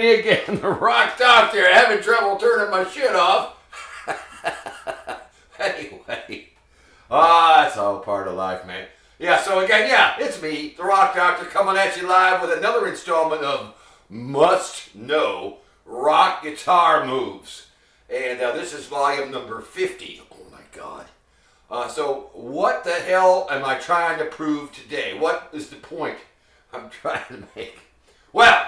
me again, the Rock Doctor, having trouble turning my shit off. Anyway, that's all part of life, man. Yeah, so again, it's me, the Rock Doctor, coming at you live with another installment of Must Know Rock Guitar Moves. And this is volume number 50. Oh my God. So what the hell am I trying to prove today? What is the point I'm trying to make? Well,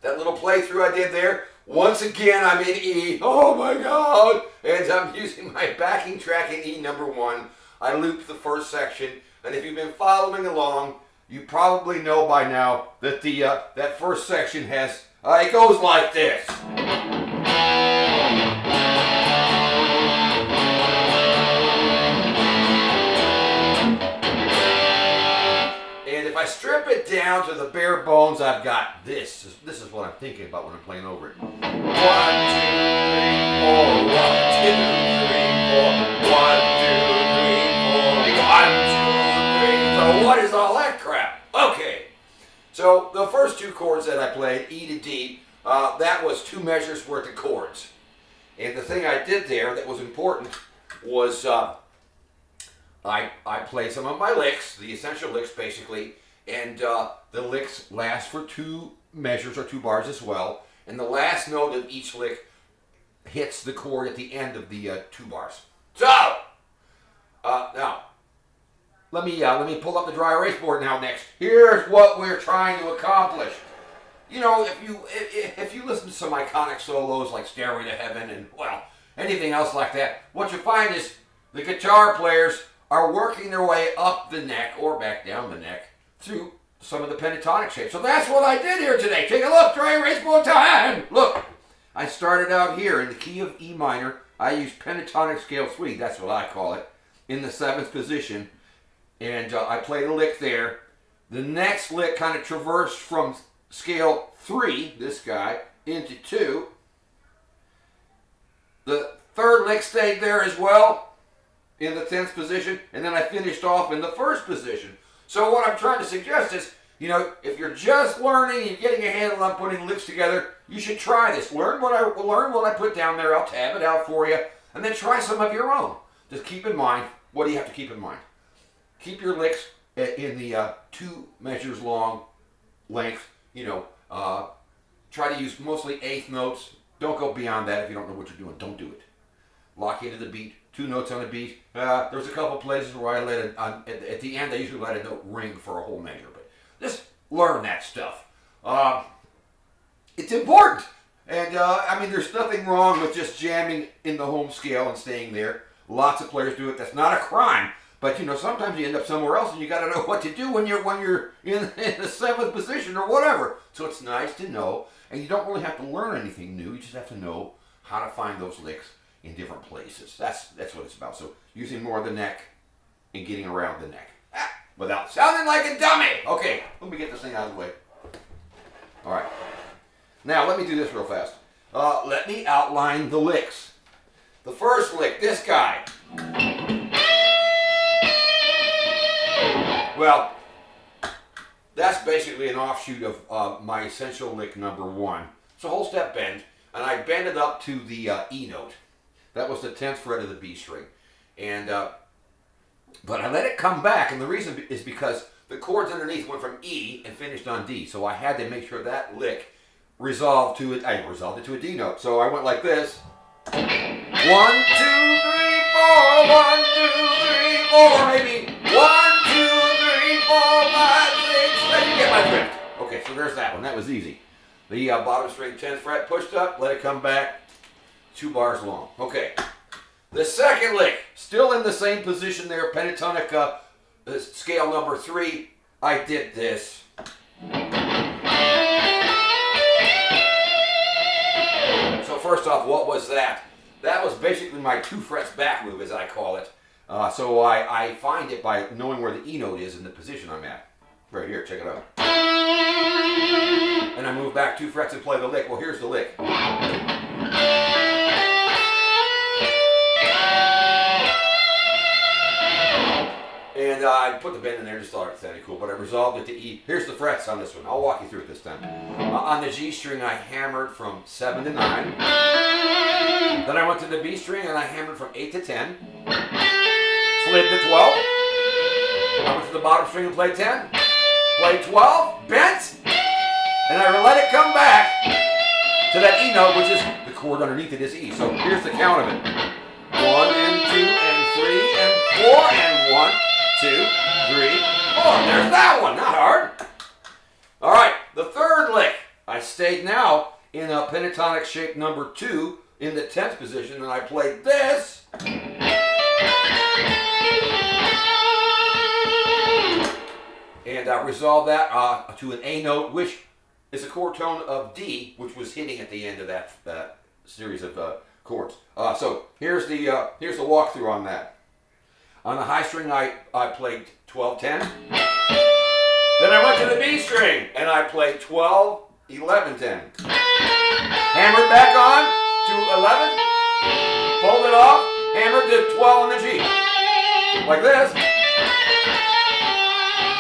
that little playthrough I did there, once again I'm in E. Oh my God. And I'm using my backing track in E number 1. I looped the first section. And if you've been following along, you probably know by now that the that first section has, it goes like this. If I strip it down to the bare bones, I've got this. This is what I'm thinking about when I'm playing over it. 1, 2, 3, 4. 1, 2, 3, 4. 1, 2, 3, 4. 1, 2, 3. So what is all that crap? Okay. So the first two chords that I played, E to D, that was 2 measures worth of chords. And the thing I did there that was important was I played some of my licks, the essential licks basically, and the licks last for 2 measures or 2 bars as well, and the last note of each lick hits the chord at the end of the 2 bars. So, now, let me pull up the dry erase board now next. Here's what we're trying to accomplish. You know, if you listen to some iconic solos like Stairway to Heaven and, well, anything else like that, what you find is the guitar players are working their way up the neck or back down the neck through some of the pentatonic shapes. So that's what I did here today. Take a look, dry erase board time. Look, I started out here in the key of E minor. I used pentatonic scale 3, that's what I call it, in the 7th position. And I played a lick there. The next lick kind of traversed from scale 3, this guy, into 2. The third lick stayed there as well, in the 10th position, and then I finished off in the 1st position. So what I'm trying to suggest is, you know, if you're just learning, you're getting a handle on putting licks together, you should try this. Learn what I put down there. I'll tab it out for you, and then try some of your own. Just keep in mind, what do you have to keep in mind? Keep your licks in the 2 measures long length. You know, try to use mostly 1/8 notes. Don't go beyond that if you don't know what you're doing. Don't do it. Lock into the beat. 2 notes on a beat. There's a couple places where I let it, at the end I usually let a note ring for a whole measure, but just learn that stuff. It's important. And I mean, there's nothing wrong with just jamming in the home scale and staying there. Lots of players do it. That's not a crime. But you know, sometimes you end up somewhere else and you got to know what to do when you're in the 7th position or whatever. So it's nice to know, and you don't really have to learn anything new. You just have to know how to find those licks in different places. That's what it's about. So using more of the neck and getting around the neck without sounding like a dummy. Okay, let me get this thing out of the way. All right. Now let me do this real fast. Let me outline the licks. The first lick, this guy. Well, that's basically an offshoot of my essential lick number 1. It's a whole step bend, and I bend it up to the E note. That was the 10th fret of the B string. And, but I let it come back, and the reason is because the chords underneath went from E and finished on D. So I had to make sure that lick resolved it to a D note. So I went like this. 1, 2, 3, 4, 1, 2, 3, 4, maybe 1, 2, 3, 4, 5, 6, 7. You get my drift. Okay, so there's that one. That was easy. The bottom string 10th fret pushed up, let it come back. 2 bars long. Okay. The second lick, still in the same position there, pentatonic scale number 3. I did this. So first off, what was that? That was basically my 2 frets back move, as I call it. So I find it by knowing where the E note is in the position I'm at. Right here, check it out. And I move back 2 frets and play the lick. Well, here's the lick. And I put the bend in there, just thought it sounded cool, but I resolved it to E. Here's the frets on this one. I'll walk you through it this time. On the G string, I hammered from 7 to 9. Then I went to the B string and I hammered from 8 to 10. Slid to 12. I went to the bottom string and played 10. Played 12, bent, and I let it come back to that E note, which is the chord underneath it is E. So here's the count of it. 1 and 2 and 3 and 4 and 1, 2, 3, 4. There's that one, not hard. All right, the third lick. I stayed now in a pentatonic shape number 2 in the 10th position, and I played this. And I resolved that to an A note, which is a chord tone of D, which was hitting at the end of that series of chords. So here's the walkthrough on that. On the high string, I played 12, 10. Then I went to the B string, and I played 12, 11, 10. Hammered back on to 11, pulled it off, hammered to 12 on the G. Like this.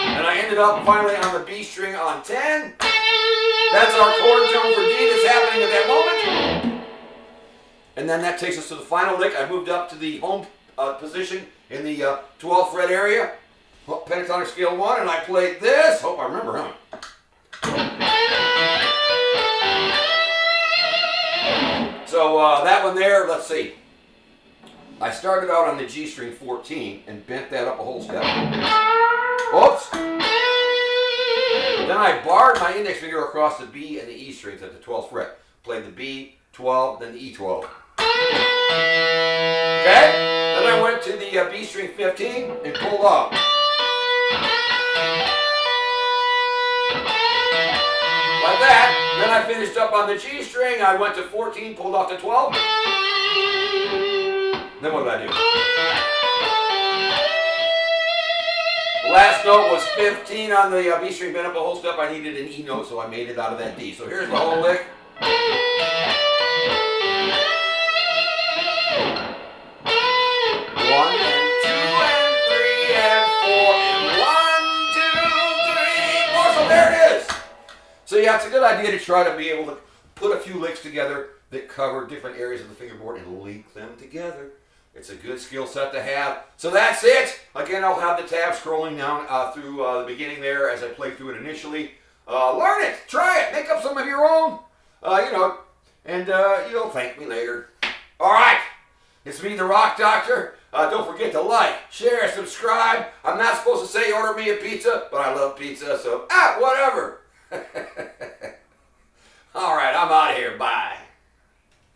And I ended up finally on the B string on 10. That's our chord tone for D that's happening at that moment. And then that takes us to the final lick. I moved up to the home position in the 12th fret area, pentatonic scale 1, and I played this. Hope I remember, huh? So that one there, let's see. I started out on the G string 14 and bent that up a whole step. Oops. Then I barred my index finger across the B and the E strings at the 12th fret. Played the B, 12, then the E 12. Okay? Then I went to the B string 15 and pulled off. Like that. Then I finished up on the G string. I went to 14, pulled off to 12. Then what did I do? The last note was 15 on the B string, bent up a whole step. I needed an E note, so I made it out of that D. So here's the whole lick. 1 and 2 and 3 and 4 and 1, 2, 3, 4. So there it is. So yeah, it's a good idea to try to be able to put a few licks together that cover different areas of the fingerboard and link them together. It's a good skill set to have. So that's it. Again, I'll have the tab scrolling down through the beginning there as I play through it initially. Learn it. Try it. Make up some of your own. And you'll thank me later. All right. It's me, the Rock Doctor. Don't forget to like, share, subscribe. I'm not supposed to say order me a pizza, but I love pizza, so whatever. All right, I'm out of here. Bye.